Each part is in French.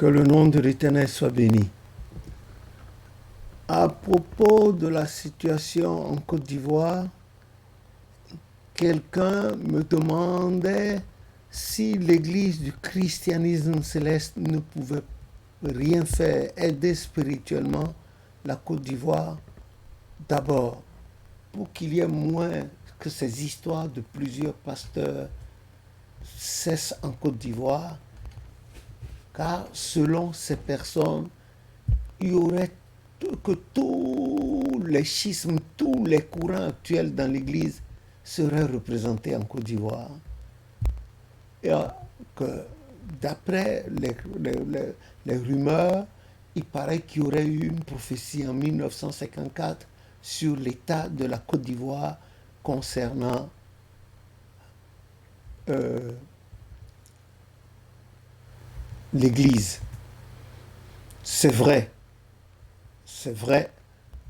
Que le nom de l'Éternel soit béni. À propos de la situation en Côte d'Ivoire, quelqu'un me demandait si l'Église du christianisme céleste ne pouvait rien faire, aider spirituellement la Côte d'Ivoire. D'abord, pour qu'il y ait moins que ces histoires de plusieurs pasteurs cessent en Côte d'Ivoire, car selon ces personnes, il y aurait que tous les schismes, tous les courants actuels dans l'Église seraient représentés en Côte d'Ivoire. Et que d'après les rumeurs, il paraît qu'il y aurait eu une prophétie en 1954 sur l'état de la Côte d'Ivoire concernant l'Église. C'est vrai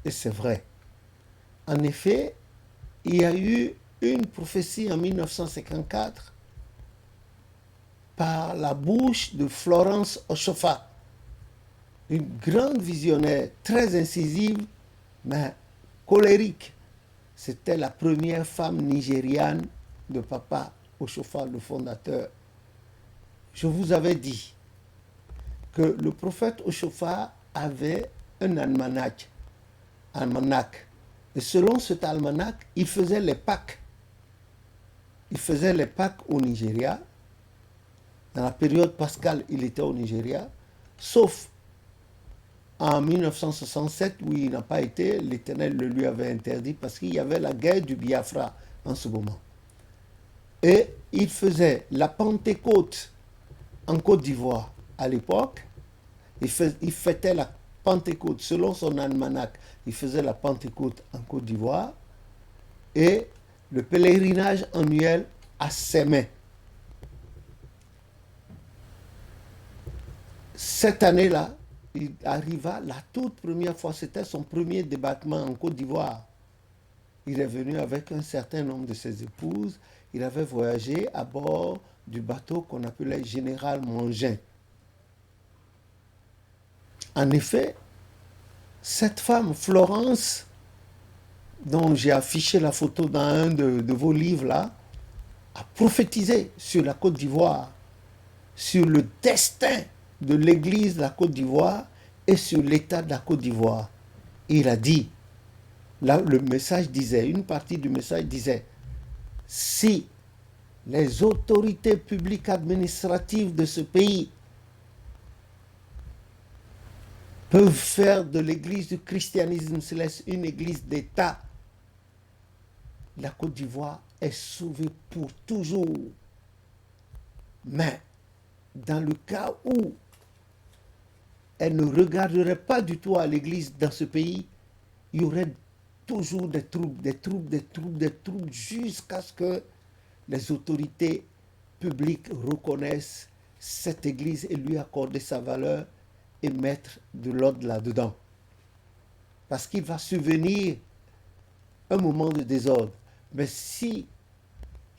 et c'est vrai. En effet, il y a eu une prophétie en 1954 par la bouche de Florence Oshofa, une grande visionnaire très incisive, mais colérique. C'était la première femme nigériane de Papa Oshofa, le fondateur. Je vous avais dit que le prophète Oshofa avait un almanach. Et selon cet almanach, il faisait les Pâques. Il faisait les Pâques au Nigeria. Dans la période pascale, il était au Nigeria. Sauf en 1967, où il n'a pas été, l'Éternel le lui avait interdit parce qu'il y avait la guerre du Biafra en ce moment. Et il faisait la Pentecôte en Côte d'Ivoire à l'époque. Il fêtait la Pentecôte selon son almanach. Il faisait la Pentecôte en Côte d'Ivoire et le pèlerinage annuel à Sémé. Cette année-là, il arriva la toute première fois, c'était son premier débarquement en Côte d'Ivoire. Il est venu avec un certain nombre de ses épouses. Il avait voyagé à bord du bateau qu'on appelait Général Mangin. En effet, cette femme, Florence, dont j'ai affiché la photo dans un de vos livres-là, a prophétisé sur la Côte d'Ivoire, sur le destin de l'Église de la Côte d'Ivoire et sur l'état de la Côte d'Ivoire. Il a dit, là le message disait, une partie du message disait, si les autorités publiques administratives de ce pays peuvent faire de l'Église du christianisme céleste une Église d'État, la Côte d'Ivoire est sauvée pour toujours. Mais dans le cas où elle ne regarderait pas du tout à l'Église dans ce pays, il y aurait toujours des troubles, jusqu'à ce que les autorités publiques reconnaissent cette Église et lui accorder sa valeur et mettre de l'ordre là-dedans. Parce qu'il va survenir un moment de désordre. Mais si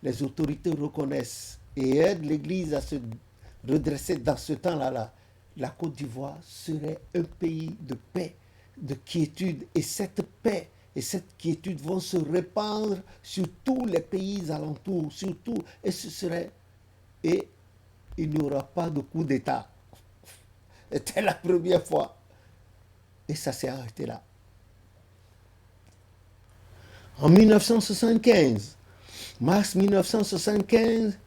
les autorités reconnaissent et aident l'Église à se redresser dans ce temps-là, la Côte d'Ivoire serait un pays de paix, de quiétude. Et cette paix et cette quiétude vont se répandre sur tous les pays alentours, surtout. Et il n'y aura pas de coup d'État. C'était la première fois. Et ça s'est arrêté là. En 1975, mars 1975,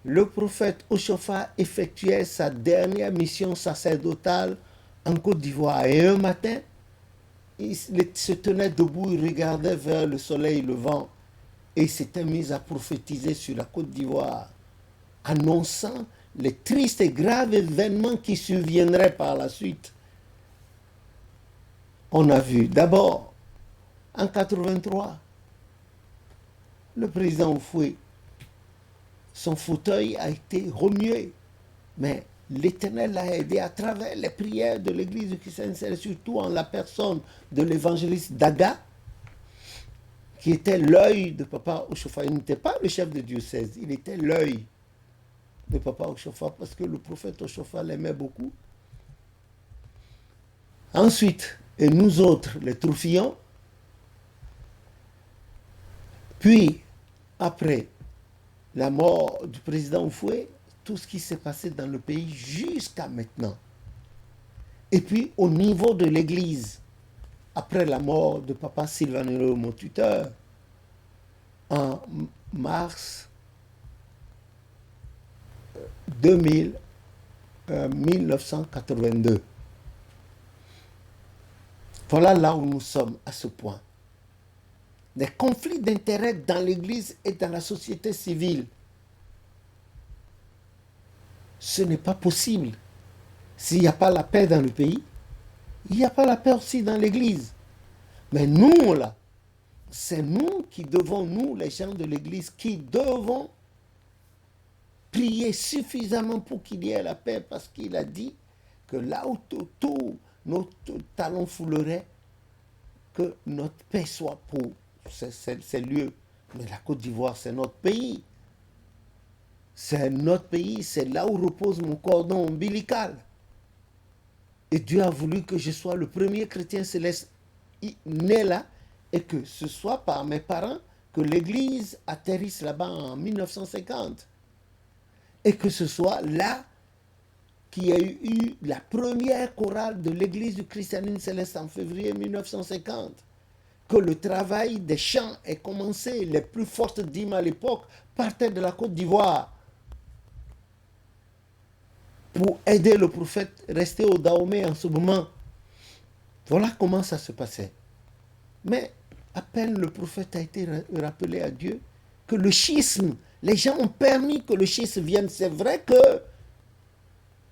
le prophète Oshofa effectuait sa dernière mission sacerdotale en Côte d'Ivoire. Et un matin, il se tenait debout, il regardait vers le soleil levant et il s'était mis à prophétiser sur la Côte d'Ivoire, annonçant les tristes et graves événements qui surviendraient par la suite. On a vu d'abord, en 83, le président Oufoué, son fauteuil a été remué, mais l'Éternel l'a aidé à travers les prières de l'Église du christianisme, surtout en la personne de l'évangéliste Daga, qui était l'œil de Papa Oshofa. Il n'était pas le chef de diocèse, il était l'œil de Papa Oshofa, parce que le prophète Oshofa l'aimait beaucoup. Ensuite, et nous autres, les Troufillons, puis après la mort du président Oufoué, tout ce qui s'est passé dans le pays jusqu'à maintenant. Et puis au niveau de l'Église, après la mort de papa Sylvain Nero, mon tuteur, en mars 1982. Voilà là où nous sommes à ce point. Des conflits d'intérêts dans l'Église et dans la société civile. Ce n'est pas possible. S'il n'y a pas la paix dans le pays, il n'y a pas la paix aussi dans l'Église. Mais nous, là, c'est nous qui devons, nous, les gens de l'Église, qui devons prier suffisamment pour qu'il y ait la paix, parce qu'il a dit que là où tous nos talons fouleraient, que notre paix soit pour ces lieux. Mais la Côte d'Ivoire, c'est notre pays. C'est notre pays, c'est là où repose mon cordon ombilical. Et Dieu a voulu que je sois le premier chrétien céleste né là, et que ce soit par mes parents que l'Église atterrisse là-bas en 1950. Et que ce soit là qu'il y a eu la première chorale de l'Église du christianisme céleste en février 1950. Que le travail des chants ait commencé. Les plus fortes dîmes à l'époque partaient de la Côte d'Ivoire pour aider le prophète resté au Dahomey en ce moment. Voilà comment ça se passait. Mais à peine le prophète a été rappelé à Dieu que le schisme, les gens ont permis que le schisme vienne. C'est vrai que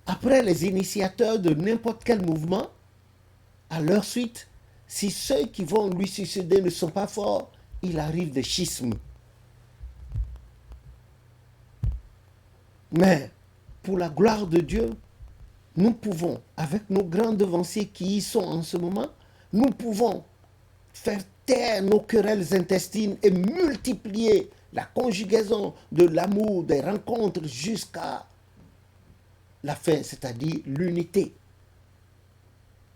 après les initiateurs de n'importe quel mouvement, à leur suite, si ceux qui vont lui succéder ne sont pas forts, il arrive des schismes. Mais pour la gloire de Dieu, nous pouvons, avec nos grands devanciers qui y sont en ce moment, nous pouvons faire taire nos querelles intestines et multiplier la conjugaison de l'amour, des rencontres jusqu'à la fin, c'est-à-dire l'unité.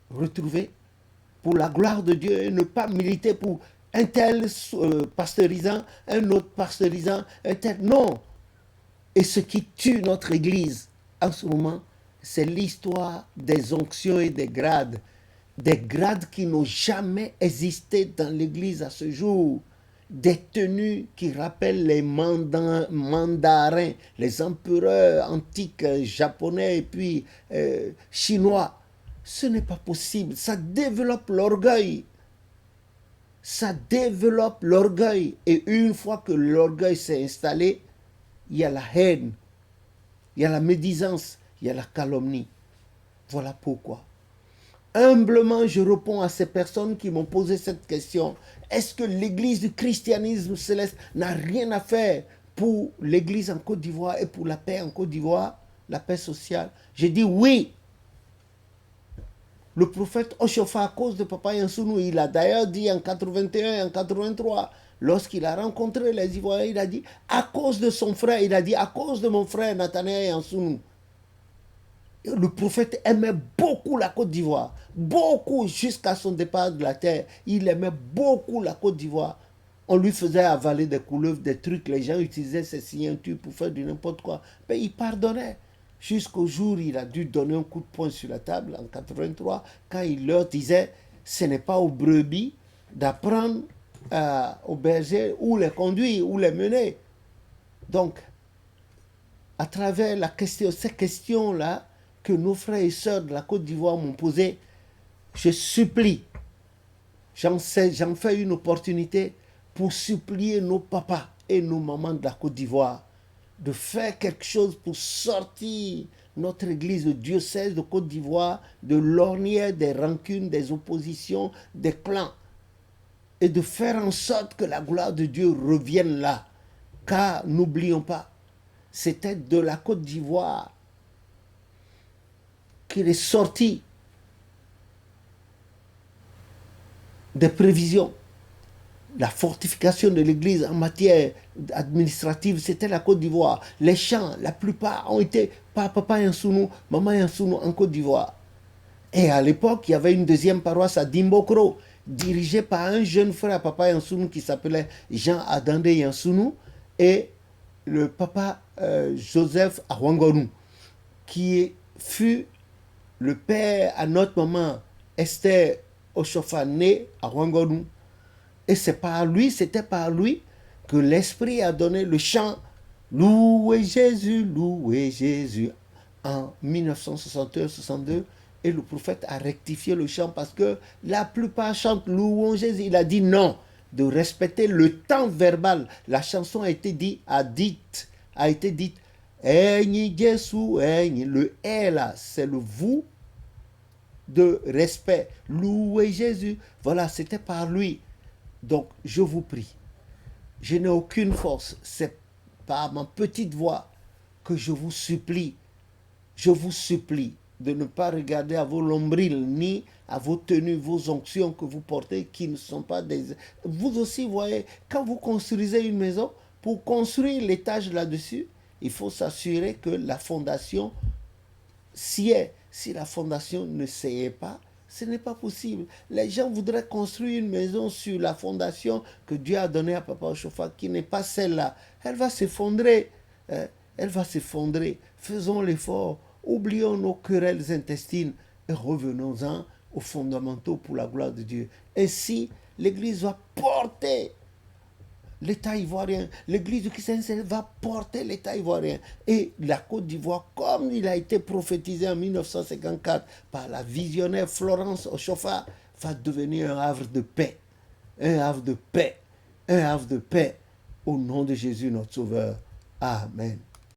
Retrouver pour la gloire de Dieu et ne pas militer pour un tel pasteurisant, un autre pasteurisant, un tel... Non. Et ce qui tue notre Église en ce moment, c'est l'histoire des onctions et des grades. Des grades qui n'ont jamais existé dans l'Église à ce jour. Des tenues qui rappellent les mandarins, les empereurs antiques japonais et puis chinois. Ce n'est pas possible. Ça développe l'orgueil. Ça développe l'orgueil. Et une fois que l'orgueil s'est installé, il y a la haine, il y a la médisance, il y a la calomnie. Voilà pourquoi. Humblement, je réponds à ces personnes qui m'ont posé cette question. Est-ce que l'Église du christianisme céleste n'a rien à faire pour l'Église en Côte d'Ivoire et pour la paix en Côte d'Ivoire, la paix sociale? J'ai dit oui. Le prophète Oshofa, à cause de Papa Yansounou, il a d'ailleurs dit en 81 et en 83, lorsqu'il a rencontré les Ivoiriens, il a dit, à cause de son frère, il a dit, à cause de mon frère Nathanaël Yansounou. Le prophète aimait beaucoup la Côte d'Ivoire, beaucoup jusqu'à son départ de la terre. Il aimait beaucoup la Côte d'Ivoire. On lui faisait avaler des couleuvres, des trucs, les gens utilisaient ses signatures pour faire du n'importe quoi. Mais il pardonnait. Jusqu'au jour où il a dû donner un coup de poing sur la table en 83, quand il leur disait, ce n'est pas aux brebis d'apprendre aux bergers où les conduire, où les mener. Donc, à travers ces questions-là que nos frères et sœurs de la Côte d'Ivoire m'ont posées, je supplie, j'en fais une opportunité pour supplier nos papas et nos mamans de la Côte d'Ivoire de faire quelque chose pour sortir notre église, le diocèse de Côte d'Ivoire, de l'ornière des rancunes, des oppositions, des clans, et de faire en sorte que la gloire de Dieu revienne là. Car n'oublions pas, c'était de la Côte d'Ivoire qu'il est sorti des prévisions. La fortification de l'Église en matière administrative, c'était la Côte d'Ivoire. Les champs, la plupart ont été par Papa Yansounou, Maman Yansounou en Côte d'Ivoire. Et à l'époque, il y avait une deuxième paroisse à Dimbokro, dirigée par un jeune frère, Papa Yansounou, qui s'appelait Jean Adande Yansounou, et le Papa Joseph Awangonu, qui fut le père à notre maman Esther Oshofa, née à Wangonu. Et c'était par lui que l'Esprit a donné le chant Louez Jésus en 1961-62. Et le prophète a rectifié le chant parce que la plupart chantent Louons Jésus. Il a dit non, de respecter le temps verbal. La chanson a été dite Aigni Jésus, Aigni. Le est là, c'est le vous de respect. Louez Jésus. Voilà, c'était par lui. Donc, je vous prie, je n'ai aucune force. C'est par ma petite voix que je vous supplie de ne pas regarder à vos lombrils ni à vos tenues, vos onctions que vous portez qui ne sont pas des... Vous aussi, voyez, quand vous construisez une maison, pour construire l'étage là-dessus, il faut s'assurer que la fondation s'y est. Si la fondation ne s'y pas, ce n'est pas possible. Les gens voudraient construire une maison sur la fondation que Dieu a donnée à Papa Oshofa, qui n'est pas celle-là. Elle va s'effondrer. Elle va s'effondrer. Faisons l'effort. Oublions nos querelles intestines et revenons-en aux fondamentaux pour la gloire de Dieu. Ainsi, l'Église va porter l'État ivoirien. L'Église du Christ va porter l'État ivoirien. Et la Côte d'Ivoire, comme il a été prophétisé en 1954 par la visionnaire Florence Oshofa, va devenir un havre de paix. Un havre de paix. Un havre de paix. Au nom de Jésus, notre Sauveur. Amen.